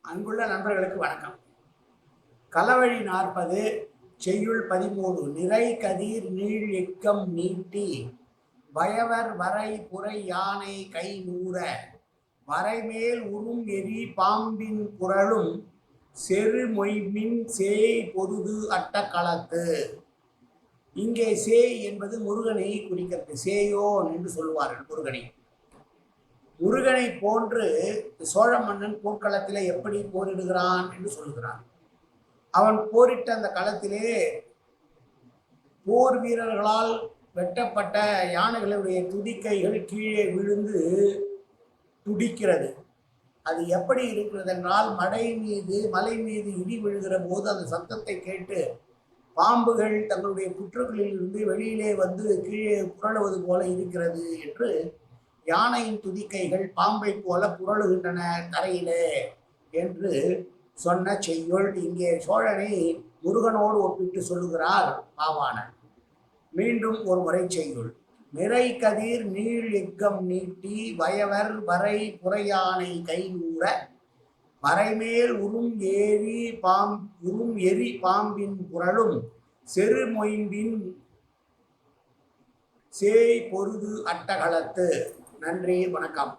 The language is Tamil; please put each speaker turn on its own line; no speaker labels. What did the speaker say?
அன்புள்ள நண்பர்களுக்கு வணக்கம். களவழி 40 செய்யுள் 13. நிறை கதிர் நீள் எக்கம் நீட்டி வயவர் வரை புரை யானை கை நூற வரைமேல் உறும் எரி பாம்பின் குரலும் செரு மொய்மின் சேய் பொருது அட்ட களத்து. இங்கே சேய் என்பது முருகனை குறிக்கிறது. சேயோன் என்று சொல்லுவார்கள் முருகனை. முருகனை போன்று சோழ மன்னன் போர்க்களத்திலே எப்படி போரிடுகிறான் என்று சொல்லுகிறான். அவன் போரிட்ட அந்த களத்திலே போர் வீரர்களால் வெட்டப்பட்ட யானைகளுடைய துதிக்கைகள் கீழே விழுந்து துடிக்கிறது. அது எப்படி இருக்கிறது என்றால், மலை மீது இடி விழுகிற போது அந்த சத்தத்தை கேட்டு பாம்புகள் தங்களுடைய புற்றுகளில் இருந்து வெளியிலே வந்து கீழே புரளுவது போல இருக்கிறது என்று யானையின் துதிக்கைகள் பாம்பை போல புரளுகின்றன தரையிலே என்று சொன்ன செய்யுள். இங்கே சோழனை முருகனோடு ஒப்பிட்டு சொல்லுகிறார் பாவாணர். மீண்டும் ஒரு முறை செய்யுள். நிறை கதிர் நீள் எக்கம் நீட்டி வயவர் வரை புறையானை கை நூற வரைமேல் உறும் எரி பாம்பின் குரலும் செரு மொய்ம்பின் சேய் பொருது அட்டகளத்து. நன்றி, வணக்கம்.